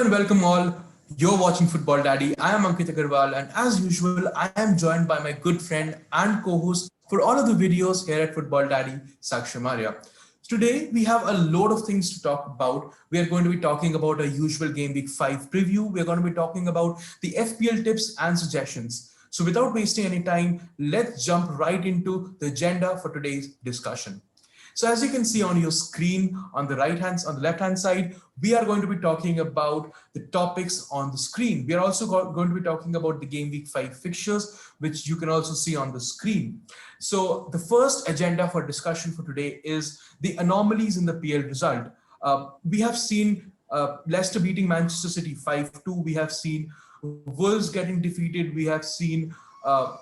and welcome all. You're watching Football Daddy. I am Ankit Agarwal, and as usual, I am joined by my good friend and co-host for all of the videos here at Football Daddy, Sakshi Maria. Today, we have a load of things to talk about. We are going to be talking about a usual Game Week 5 preview. We are going to be talking about the FPL tips and suggestions. So, without wasting any time, let's jump right into the agenda for today's discussion. So as you can see on your screen on the left hand side, we are going to be talking about the topics on the screen. We are also going to be talking about the game week 5 fixtures, which you can also see on the screen. So the first agenda for discussion for today is the anomalies in the PL result. We have seen Leicester beating Manchester City 5-2. We have seen Wolves getting defeated. We have seen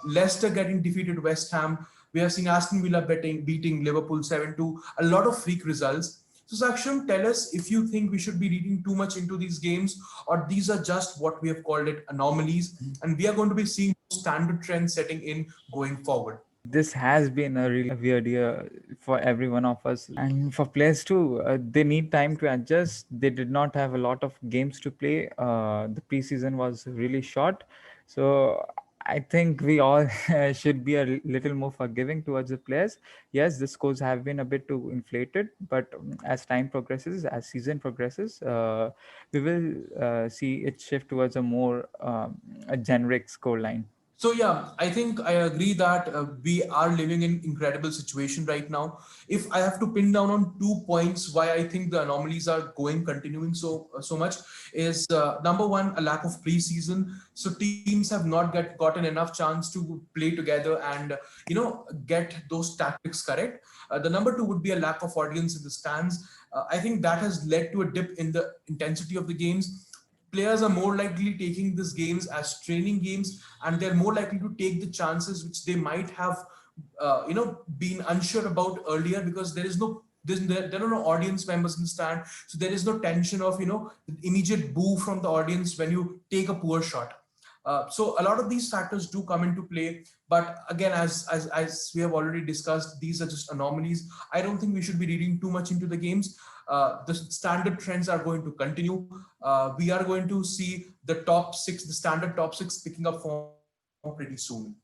Leicester getting defeated West Ham. We have seen Aston Villa beating Liverpool 7-2. A lot of freak results. So Saksham, tell us if you think we should be reading too much into these games, or these are just what we have called it anomalies, and we are going to be seeing standard trends setting in going forward. This has been a really weird year for every one of us, and for players too. They need time to adjust. They did not have a lot of games to play. The preseason was really short, so I think we all should be a little more forgiving towards the players. Yes, the scores have been a bit too inflated, but as time progresses, as season progresses, we will see it shift towards a more a generic score line. So yeah, I think I agree that we are living in incredible situation right now. If I have to pin down on 2 points why I think the anomalies are continuing so much is number one, a lack of preseason. So teams have not gotten enough chance to play together and get those tactics correct. The number two would be a lack of audience in the stands. I think that has led to a dip in the intensity of the games. Players are more likely taking these games as training games, and they're more likely to take the chances which they might have been unsure about earlier, because there are no audience members in the stand, so there is no tension of immediate boo from the audience when you take a poor shot. So a lot of these factors do come into play, but again, as we have already discussed, these are just anomalies. I don't think we should be reading too much into the games. The standard trends are going to continue. We are going to see the standard top six picking up form pretty soon.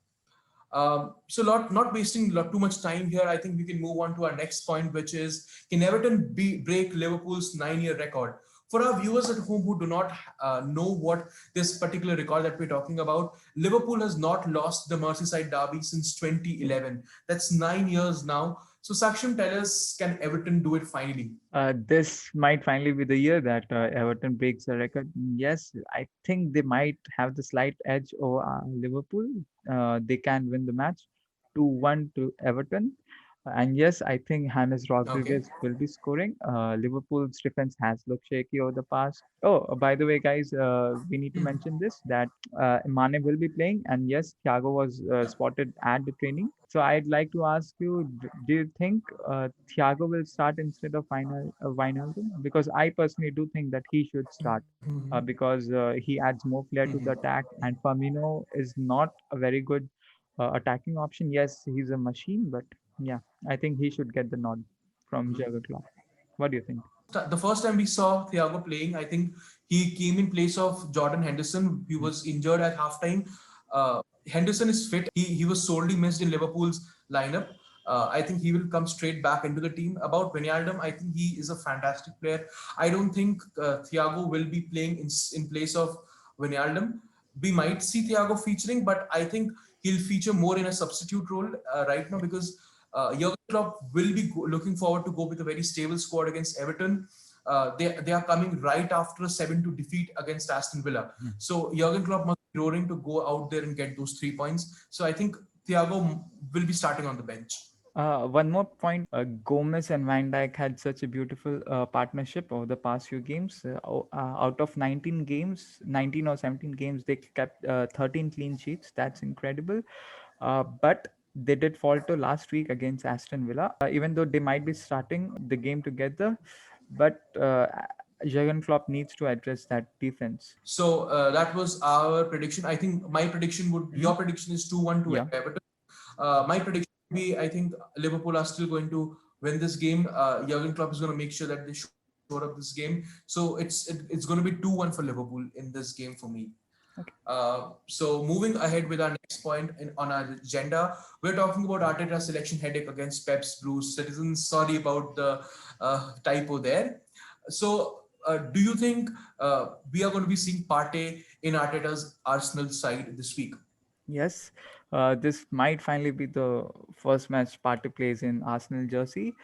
So not wasting too much time here, I think we can move on to our next point, which is, can Everton break Liverpool's 9-year record? For our viewers at home who do not know what this particular record that we're talking about, Liverpool has not lost the Merseyside derby since 2011. That's 9 years now. So Saksham, tell us, can Everton do it finally? This might finally be the year that Everton breaks the record. Yes, I think they might have the slight edge over Liverpool. They can win the match 2-1 to Everton. And yes, I think James Okay. Rodriguez will be scoring. Liverpool's defense has looked shaky over the past. Oh, by the way, guys, we need to mention this that Mane will be playing. And yes, Thiago was spotted at the training. So I'd like to ask you, do you think Thiago will start instead of Wijnaldum? Because I personally do think that he should start because he adds more flair to the attack, and Firmino is not a very good attacking option. Yes, he's a machine, but yeah, I think he should get the nod from Jurgen Klopp. What do you think? The first time we saw Thiago playing, I think he came in place of Jordan Henderson. He was injured at halftime. Henderson is fit. He was sorely missed in Liverpool's lineup. I think he will come straight back into the team. About Wijnaldum, I think he is a fantastic player. I don't think Thiago will be playing in place of Wijnaldum. We might see Thiago featuring, but I think he'll feature more in a substitute role right now, because Jurgen Klopp will be looking forward to go with a very stable squad against Everton. They are coming right after a 7-2 defeat against Aston Villa. So Jurgen Klopp must be roaring to go out there and get those 3 points. So I think Thiago will be starting on the bench. One more point. Gomez and Van Dijk had such a beautiful partnership over the past few games. Out of 19 games, 19 or 17 games, they kept 13 clean sheets. That's incredible. But they did falter last week against Aston Villa, even though they might be starting the game together. But Jurgen Klopp needs to address that defense. So that was our prediction. I think my prediction your prediction is 2-1 to Yeah. Everton. My prediction would be, I think Liverpool are still going to win this game. Jurgen Klopp is going to make sure that they show sure of this game. So it's going to be 2-1 for Liverpool in this game for me. Okay. So moving ahead with our next point on our agenda, we're talking about Arteta's selection headache against Pep's Blues Citizens. Sorry about the typo there. So do you think we are going to be seeing Partey in Arteta's Arsenal side this week? Yes, this might finally be the first match Partey plays in Arsenal jersey.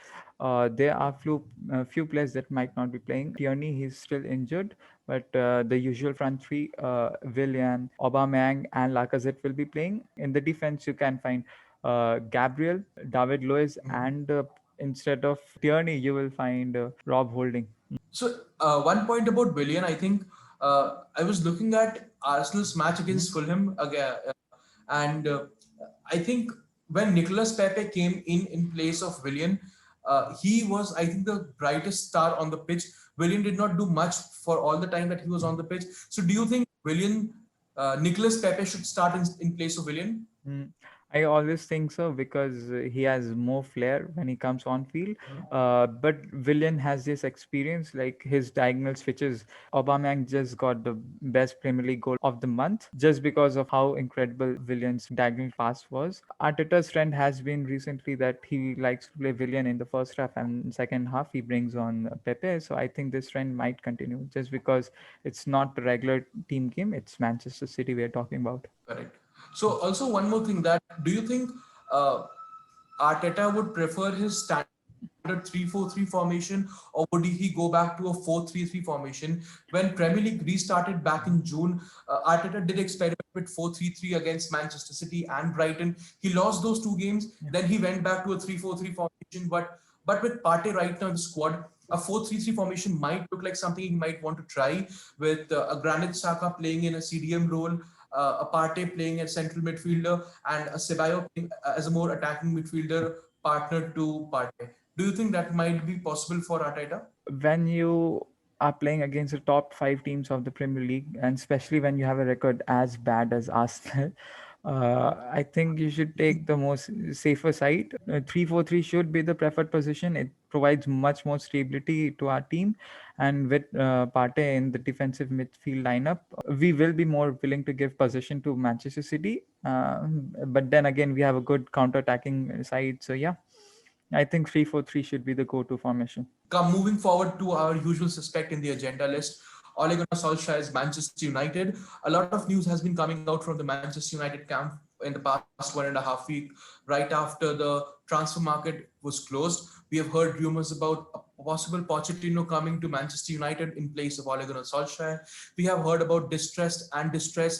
There are few players that might not be playing. Tierney, he's still injured, but the usual front three, Willian, Aubameyang, and Lacazette will be playing. In the defense, you can find Gabriel, David Luiz, and instead of Tierney, you will find Rob Holding. So one point about Willian, I think I was looking at Arsenal's match against Fulham again, and I think when Nicolas Pepe came in place of Willian, he was, I think, the brightest star on the pitch. Willian did not do much for all the time that he was on the pitch. So do you think Nicolas Pepe should start in place of Willian? Mm, I always think so because he has more flair when he comes on field. But Willian has this experience, like his diagonal switches. Aubameyang just got the best Premier League goal of the month just because of how incredible Willian's diagonal pass was. Arteta's trend has been recently that he likes to play Willian in the first half, and second half he brings on Pepe. So I think this trend might continue just because it's not the regular team game; it's Manchester City we're talking about. Correct. So also one more thing, that do you think uh, Arteta would prefer his standard 3-4-3 formation, or would he go back to a 4-3-3 formation? When Premier League restarted back in June, Arteta did experiment with 4-3-3 against Manchester City and Brighton. He lost those two games. Yeah. Then he went back to a 3-4-3 formation. But with Partey right now in the squad, a 4-3-3 formation might look like something he might want to try, with a Granit Xhaka playing in a CDM role, a Partey playing as central midfielder, and a Ceballos playing as a more attacking midfielder partner to Partey. Do you think that might be possible for Arteta? When you are playing against the top five teams of the Premier League, and especially when you have a record as bad as Arsenal, I think you should take the most safer side. 3-4-3 should be the preferred position. It provides much more stability to our team, and with Partey in the defensive midfield lineup, we will be more willing to give possession to Manchester City. But then again, we have a good counter-attacking side, so yeah. I think 3-4-3 should be the go-to formation. Moving forward to our usual suspect in the agenda list, Ole Gunnar Solskjaer's Manchester United. A lot of news has been coming out from the Manchester United camp in the past 1.5 weeks, right after the transfer market was closed. We have heard rumors about a possible Pochettino coming to Manchester United in place of Ole Gunnar Solskjaer. We have heard about distress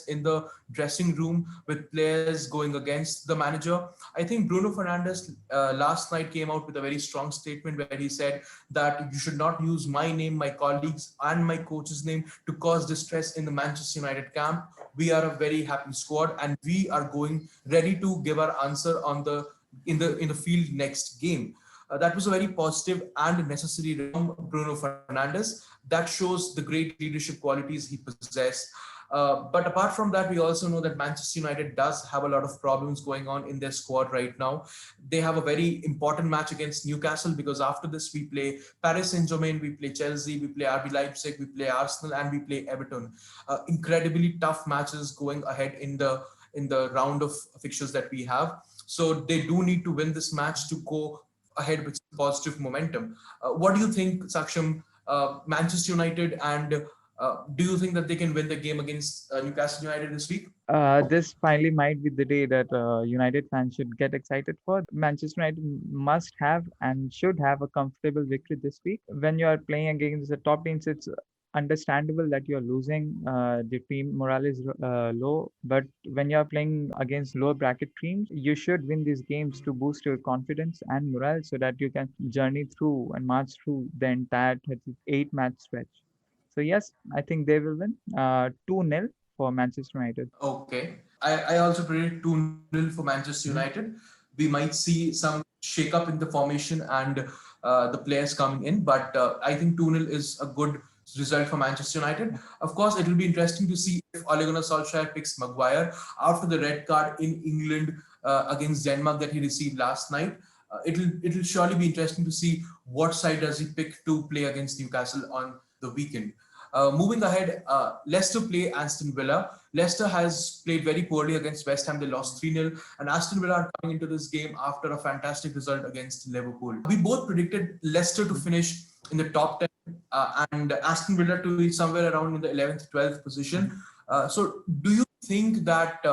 in the dressing room with players going against the manager. I think Bruno Fernandes last night came out with a very strong statement where he said that you should not use my name, my colleagues, and my coach's name to cause distress in the Manchester United camp. We are a very happy squad, and we are going ready to give our answer in the field next game. That was a very positive and necessary from Bruno Fernandes. That shows the great leadership qualities he possesses. But apart from that, we also know that Manchester United does have a lot of problems going on in their squad right now. They have a very important match against Newcastle, because after this we play Paris Saint-Germain, we play Chelsea, we play RB Leipzig, we play Arsenal, and we play Everton. Incredibly tough matches going ahead in the round of fixtures that we have. So they do need to win this match to go ahead with positive momentum. What do you think, Saksham? Manchester United, and do you think that they can win the game against Newcastle United this week? This finally might be the day that United fans should get excited for. Manchester United must have and should have a comfortable victory this week. When you are playing against the top teams, it's understandable that you're losing. The team morale is low, but when you're playing against lower bracket teams, you should win these games to boost your confidence and morale so that you can journey through and march through the entire 38 match stretch. So yes, I think they will win 2-0 for Manchester United. Okay. I also predict 2-0 for Manchester United. We might see some shake up in the formation and the players coming in, but I think 2-0 is a good result for Manchester United. Of course, it will be interesting to see if Ole Gunnar Solskjaer picks Maguire after the red card in England against Denmark that he received last night. It'll surely be interesting to see what side does he pick to play against Newcastle on the weekend. Moving ahead, Leicester play Aston Villa. Leicester has played very poorly against West Ham. They lost 3-0, and Aston Villa are coming into this game after a fantastic result against Liverpool. We both predicted Leicester to finish in the top 10 and Aston Villa to be somewhere around in the 11th, 12th position. So, do you think that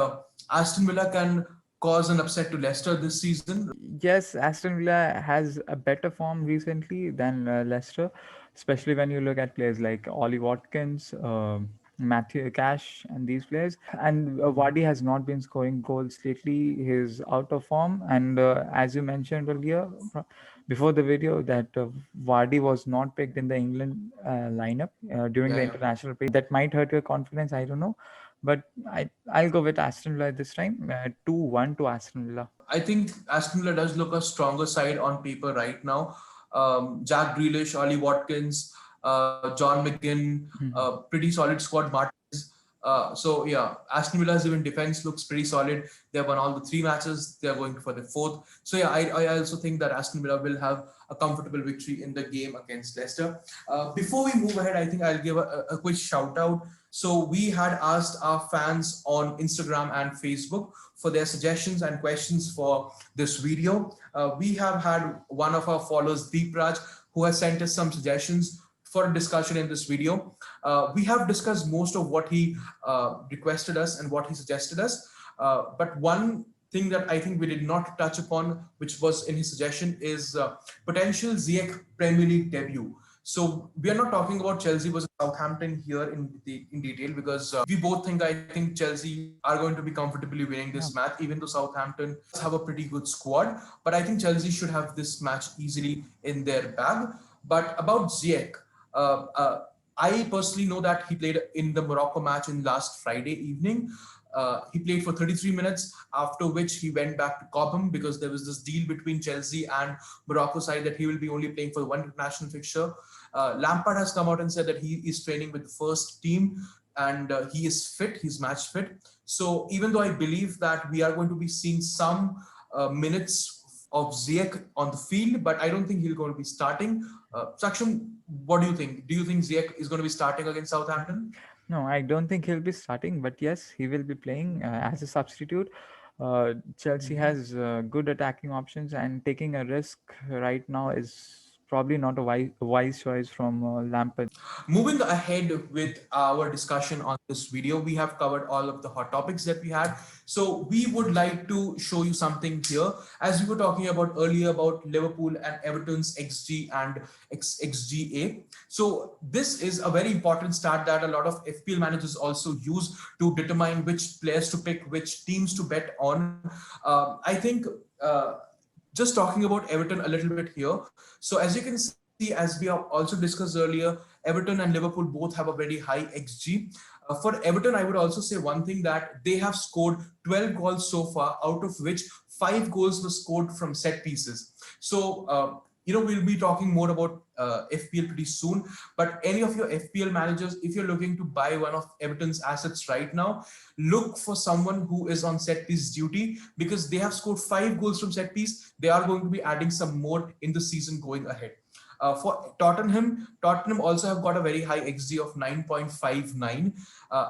Aston Villa can cause an upset to Leicester this season? Yes, Aston Villa has a better form recently than Leicester, especially when you look at players like Ollie Watkins, Matthew Cash, and these players. And Vardy has not been scoring goals lately. He's out of form. And as you mentioned earlier, before the video, that Vardy was not picked in the England lineup during Yeah, the yeah. international break. That might hurt your confidence. I don't know. But I'll go with Aston Villa this time. 2-1 to Aston Villa. I think Aston Villa does look a stronger side on paper right now. Jack Grealish, Ollie Watkins, John McGinn, pretty solid squad. Martinez. So yeah, Aston Villa's even defense looks pretty solid. They have won all the 3 matches. They are going for the 4th. So yeah, I also think that Aston Villa will have a comfortable victory in the game against Leicester. Before we move ahead, I think I'll give a quick shout out. So we had asked our fans on Instagram and Facebook for their suggestions and questions for this video. We have had one of our followers, Deep Raj, who has sent us some suggestions for discussion in this video. We have discussed most of what he requested us and what he suggested us. But one thing that I think we did not touch upon, which was in his suggestion, is potential Ziyech Premier League debut. So we are not talking about Chelsea versus Southampton here in detail, because we both think, I think Chelsea are going to be comfortably winning this match, even though Southampton have a pretty good squad. But I think Chelsea should have this match easily in their bag. But about Ziyech, I personally know that he played in the Morocco match in last Friday evening. He played for 33 minutes, after which he went back to Cobham because there was this deal between Chelsea and Morocco side that he will be only playing for one international fixture. Lampard has come out and said that he is training with the first team and he is fit, he's match fit. So even though I believe that we are going to be seeing some minutes of Ziyech on the field, but I don't think he's going to be starting. Saksham, what do you think? Do you think Ziyech is going to be starting against Southampton? No, I don't think he'll be starting, but yes, he will be playing as a substitute. Chelsea has good attacking options, and taking a risk right now is probably not a wise choice from Lampard. Moving ahead with our discussion on this video, we have covered all of the hot topics that we had. So we would like to show you something here. As we were talking about earlier about Liverpool and Everton's XG and XGA. So this is a very important stat that a lot of FPL managers also use to determine which players to pick, which teams to bet on. I think just talking about Everton a little bit here. So as you can see, as we have also discussed earlier, Everton and Liverpool both have a very high XG. For Everton, I would also say one thing, that they have scored 12 goals so far, out of which 5 goals were scored from set pieces. So, we'll be talking more about FPL pretty soon. But any of your FPL managers, if you're looking to buy one of Everton's assets right now, look for someone who is on set piece duty, because they have scored 5 goals from set piece. They are going to be adding some more in the season going ahead. For Tottenham also have got a very high XG of 9.59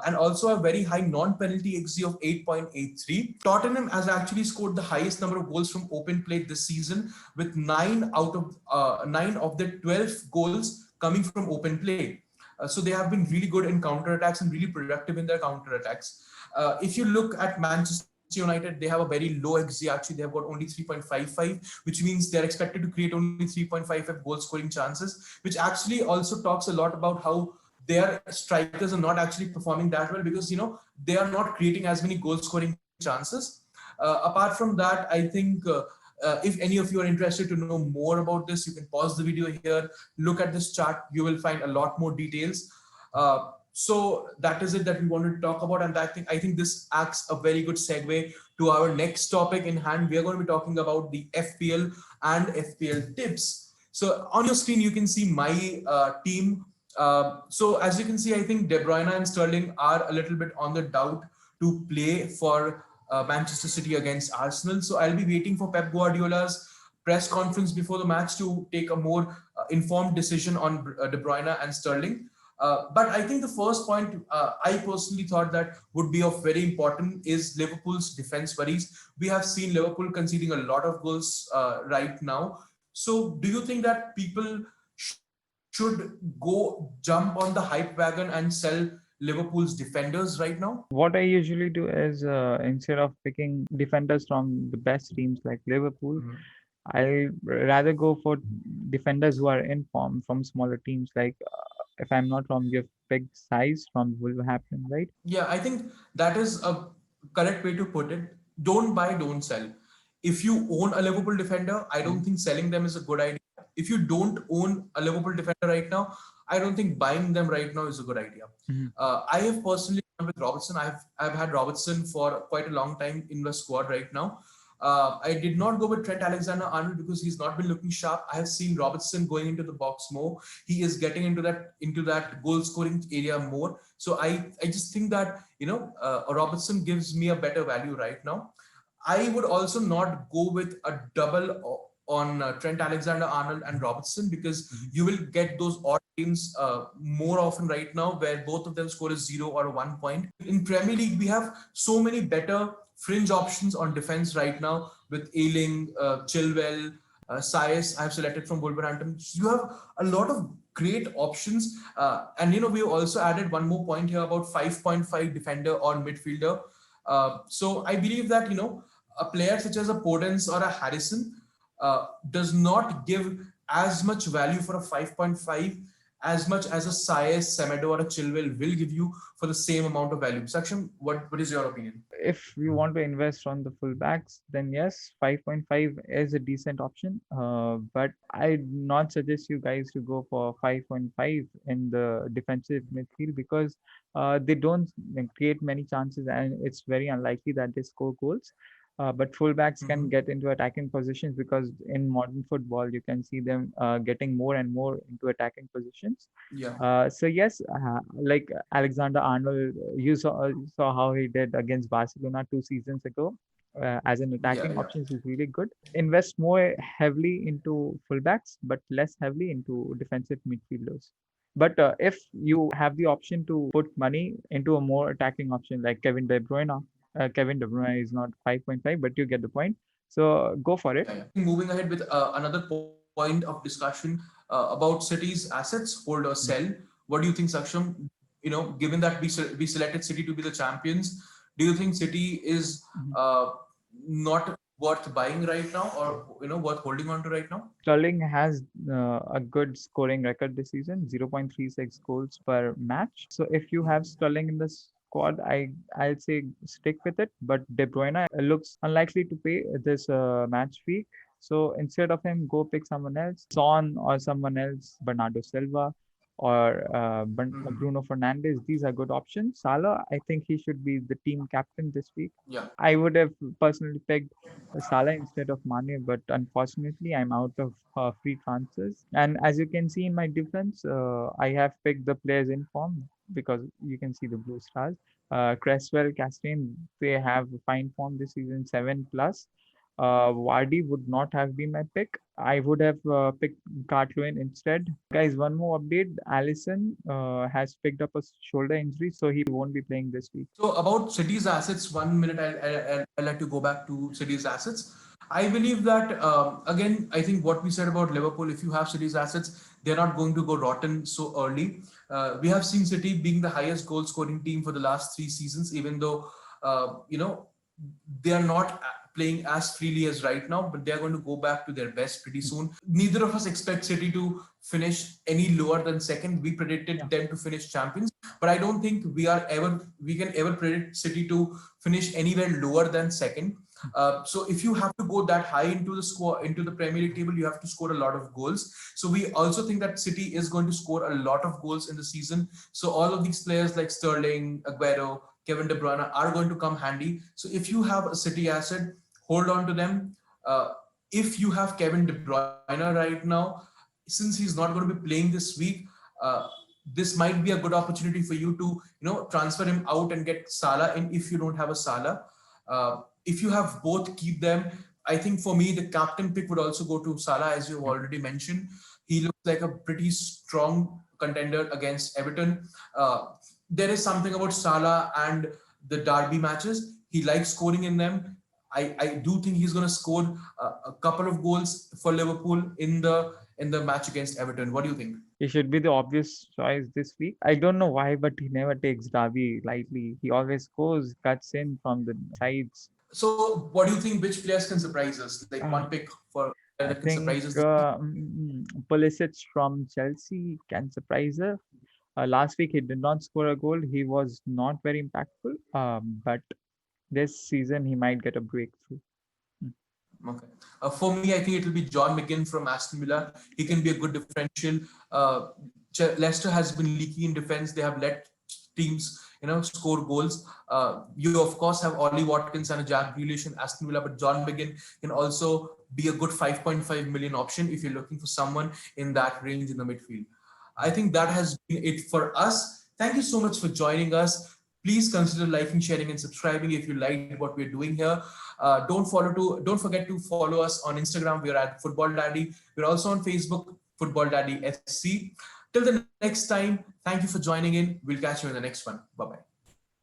and also a very high non-penalty XG of 8.83. Tottenham has actually scored the highest number of goals from open play this season, with 9 of the 12 goals coming from open play. So they have been really good in counter-attacks and really productive in their counter-attacks. If you look at Manchester United, they have a very low XG. Actually, they have got only 3.55, which means they're expected to create only 3.55 goal scoring chances, which actually also talks a lot about how their strikers are not actually performing that well, because they are not creating as many goal scoring chances. Apart from that, I think if any of you are interested to know more about this, you can pause the video here, look at this chart. You will find a lot more details. So that is it that we wanted to talk about, and I think this acts a very good segue to our next topic in hand. We are going to be talking about the FPL and FPL tips. So on your screen, you can see my team. So as you can see, I think De Bruyne and Sterling are a little bit on the doubt to play for Manchester City against Arsenal. So I'll be waiting for Pep Guardiola's press conference before the match to take a more informed decision on De Bruyne and Sterling. But I think the first point I personally thought that would be of very important is Liverpool's defense worries. We have seen Liverpool conceding a lot of goals right now. So do you think that people should go jump on the hype wagon and sell Liverpool's defenders right now? What I usually do is instead of picking defenders from the best teams like Liverpool, Mhm. I rather go for defenders who are in form from smaller teams. Like, if I'm not wrong, you've picked Size from Wolverhampton, right? Yeah, I think that is a correct way to put it. Don't buy, don't sell. If you own a Liverpool defender, I don't think selling them is a good idea. If you don't own a Liverpool defender right now, I don't think buying them right now is a good idea. Mhm. I have personally gone with Robertson. I've had Robertson for quite a long time in the squad right now. I did not go with Trent Alexander-Arnold because he's not been looking sharp. I have seen Robertson going into the box more. He is getting into that goal scoring area more. So I just think that Robertson gives me a better value right now. I would also not go with a double on Trent Alexander-Arnold and Robertson because you will get those odd games more often right now where both of them score a 0 or a 1 point. In Premier League, we have so many better fringe options on defense right now with Ayling, Chilwell, Saez. I have selected from Wolverhampton. You have a lot of great options, and we also added one more point here about 5.5 defender or midfielder. So I believe that a player such as a Podence or a Harrison does not give as much value for a 5.5 as much as a Saez, Semedo, or a Chilwell will give you for the same amount of value. Saksham, what is your opinion? If you want to invest on the fullbacks, then yes, 5.5 is a decent option. But I'd not suggest you guys to go for 5.5 in the defensive midfield because they don't create many chances and it's very unlikely that they score goals. But fullbacks can Mhm. get into attacking positions because in modern football, you can see them getting more and more into attacking positions. Yeah, So yes, like Alexander Arnold, you saw how he did against Barcelona 2 seasons ago. As an yeah, attacking yeah. options is really good. Invest more heavily into fullbacks, but less heavily into defensive midfielders. But if you have the option to put money into a more attacking option like Kevin De Bruyne is not 5.5, but you get the point. So go for it. Yeah, yeah. Moving ahead with another point of discussion about City's assets, hold or sell. What do you think, Saksham? Given that we selected City to be the champions, do you think City is Mhm. not worth buying right now, or worth holding on to right now? Sterling has a good scoring record this season, 0.36 goals per match. So if you have Sterling in the squad, I'll say stick with it. But De Bruyne looks unlikely to pay this match fee. So instead of him, go pick someone else, Son or someone else, Bernardo Silva or Mhm. Bruno Fernandes. These are good options. Salah, I think he should be the team captain this week. Yeah. I would have personally picked Salah instead of Mane, but unfortunately, I'm out of free transfers. And as you can see in my defense, I have picked the players in form because you can see the blue stars. Cresswell, Castaigne, they have fine form this season, 7 plus. Vardy would not have been my pick. I would have picked Cartloin instead. Guys, one more update. Allison has picked up a shoulder injury, so he won't be playing this week. So about City's assets, 1 minute I'll like to go back to City's assets. I believe that again, I think what we said about Liverpool, if you have City's assets, they're not going to go rotten so early. We have seen City being the highest goal scoring team for the last 3 seasons, even though they are not playing as freely as right now, but they're going to go back to their best pretty soon. Neither of us expect City to finish any lower than second. We Yeah. predicted them to finish champions, but I don't think we can ever predict City to finish anywhere lower than second. So if you have to go that high into the score into the Premier League table, you have to score a lot of goals. So we also think that City is going to score a lot of goals in the season. So all of these players like Sterling, Aguero, Kevin De Bruyne are going to come handy. So if you have a City asset, hold on to them. Uh, if you have Kevin De Bruyne right now, since he's not going to be playing this week, uh, this might be a good opportunity for you to transfer him out and get Salah in if you don't have a Salah. If you have both, keep them. I think for me, the captain pick would also go to Salah, as you've already mentioned. He looks like a pretty strong contender against Everton. There is something about Salah and the derby matches. He likes scoring in them. I do think he's going to score a couple of goals for Liverpool in the match against Everton. What do you think? He should be the obvious choice this week. I don't know why, but he never takes Ravi lightly. He always scores, cuts in from the sides. So, what do you think? Which players can surprise us? Like one Uh, pick for I that can think surprise us this week? Pulisic from Chelsea can surprise her. Last week he did not score a goal. He was not very impactful. But this season he might get a breakthrough. Mm. Okay. For me, I think it will be John McGinn from Aston Villa. He can be a good differential. Uh, Leicester has been leaky in defense. They have let teams, score goals. You of course have Ollie Watkins and a Jack Grealish in Aston Villa, but John McGinn can also be a good 5.5 million option if you're looking for someone in that range in the midfield. I think that has been it for us. Thank you so much for joining us. Please consider liking, sharing, and subscribing if you liked what we're doing here. Don't forget to follow us on Instagram. We're at Football Daddy. We're also on Facebook, Football Daddy SC. Till the next time, thank you for joining in. We'll catch you in the next one. Bye bye.